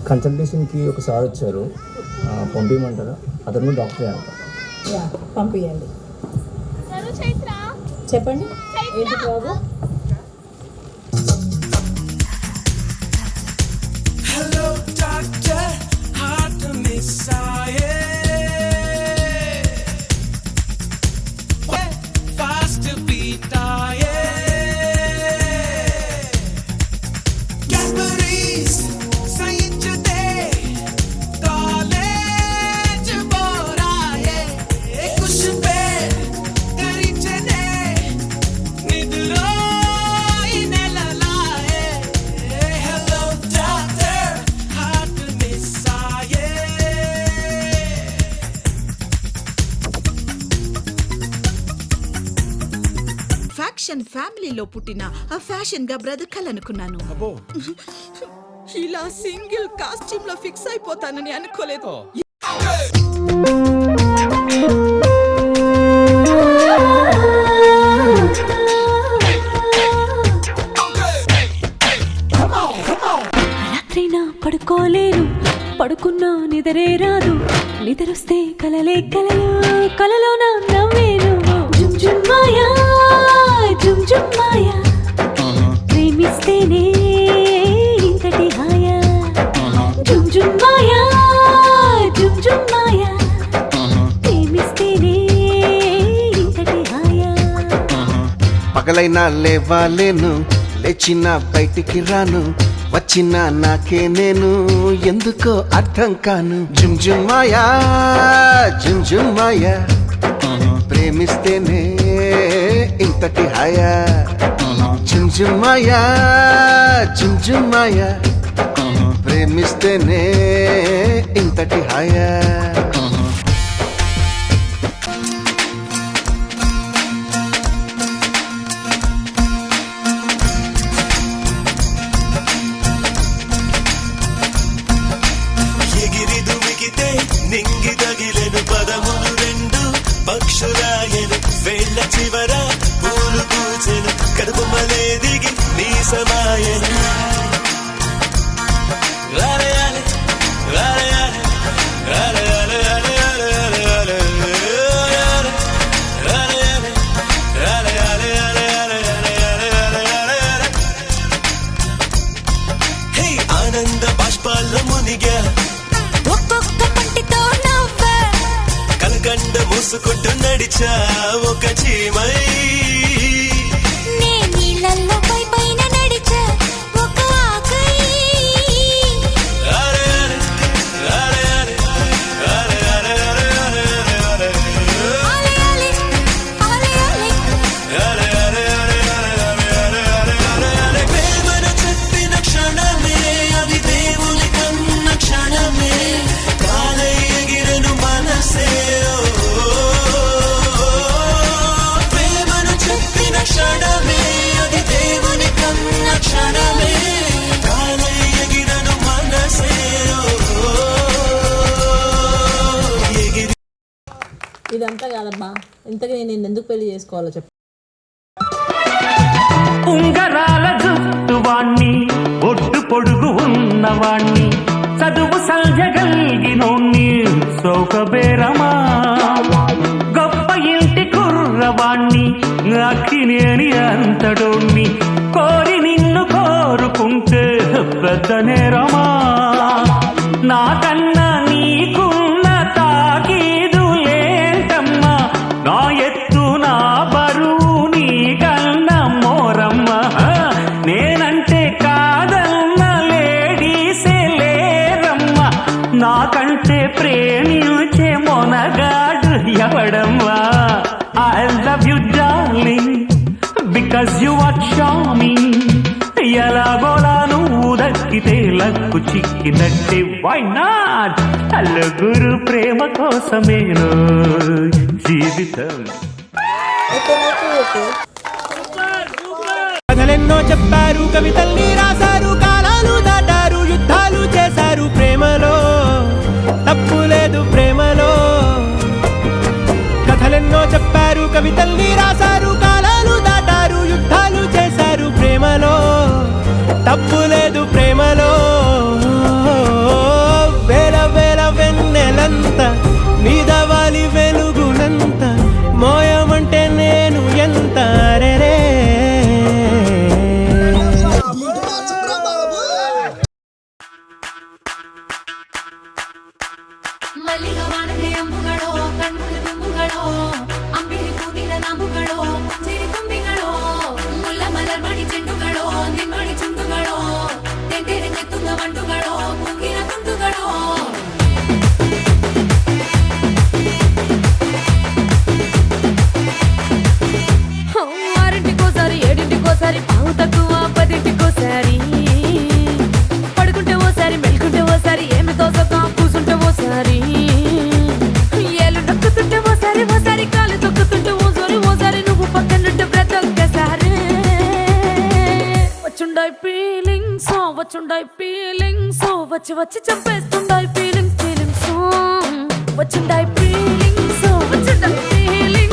కన్సల్టేషన్కి ఒక సార్ వచ్చారు, పంపించమంటారా? అతను డాక్టరే అంట. యా, పంపించండి. చెప్పండి ఏంటి బాబు? ఫ్యామిలీలో పుట్టిన ఆ ఫ్యాషన్ గా బ్రతకాలనుకున్నాను. ఇలా సింగిల్ కాస్ట్యూమ్ లో ఫిక్స్ అయిపోతానని అనుకోలేదు. రాత్రైనా పడుకోలేను, పడుకున్నా నిద్రే రాదు, నిద్రొస్తే కలలే కలలు, కలలో నా నవ్వేను. జుమ్ జుమ్ మాయా, జుమ్ జుమ్ మాయా, ప్రేమిస్తేనే ఇంతటి హాయా. జుమ్ జుమ్ మాయా, జుమ్ జుమ్ మాయా, ప్రేమిస్తేనే ఇంతటి హాయా. పగలైనా లేవాలేను, లేచిన బయటికి రాను, వచ్చిన నాకే నేను ఎందుకో అర్థం కాను. జుమ్ జుమ్ మాయా, జుమ్ జుమ్ మాయా, ప్రేమిస్తేనే ఇంతటి హాయా. జుమ్ జుమ్ మాయా, జుమ్ జుమ్ మాయా, ప్రేమిస్తేనే ఇంతటి హాయా. నింగి తగిలెను పదములు రెండు పక్షురాయను, వేళ్ళ చివర పూలు పూచెను, కడుపు మలే దిగి నీ సమాయను. రాలయాలే రాలయాలే రాలయాలే రాలయాలే రాలయాలే రాలయాలే రాలయాలే రాలయాలే రాలయాలే. హే ఆనంద బాష్పాల్లో మునిగా, కలకండ మూసుకుంటూ నడిచా ఒక చీమై. నే నీళ్ళల్లో పై పైన నడిచా ఒక ఆకై. ప్రేమను చెప్పిన క్షణమే అది దేవుని కన్న క్షణమే, కాలై ఎగిరను మనసే. ప్రేమను చెప్పిన క్షణమే అది దేవుని కన్న క్షణమే, కాలై ఎగిరను మనసే. ఇదంతా కాదమ్మా, ఇంతకీ నేను ఎందుకు పెళ్లి చేసుకోవాలో చెప్పు. ఉంగరాల జుట్టువాణ్ణి, ఒడ్డు పొడుగు ఉన్నవాణ్ణి, చదువు సల్జగల్గినోణ్ణి, సౌకబేరమా. గొప్ప ఇంటి కుర్రవాణ్ణి, అక్కినేని అంతడోణ్ణి, కోరి నిన్ను కోరుకుంటే పెద్ద నేరమా. నాకన్నా నీకున్న తాకీదు లేంటమ్మా, నా ఎత్తు నా బరువు నీకన్న మోరమ్మ. నేనంటే కాదన్న లేడీసే లేరమ్మ, నాకంటే ప్రేమించే Monagadu ఎవడమ్మా. I love you darling because you are charming. ఎలాగోలా నువ్వు దక్కితే లక్కు చిక్కినట్టే, వై నాట్. నలుగురు ప్రేమ కోసమేను జీవితం. కథలెన్నో చెప్పారు, కవితల్ని రాశారు, కాలాలు దాటారు, యుద్ధాలు చేశారు, ప్రేమలో తప్పు లేదు ప్రేమలో. కథలెన్నో చెప్పారు, కవితల్ని రాశారు, కాలాలు దాటారు, యుద్ధాలు చేశారు, ప్రేమలో తప్పు లేదు ప్రేమలో. ఫీలింగ్స్ వచ్చి వచ్చి చంపేస్తుండాయి ఫీలింగ్స్ ఫీలింగ్స్ వచ్చిండాయి ఫీలింగ్స్ వచ్చిండాయి ఫీలింగ్స్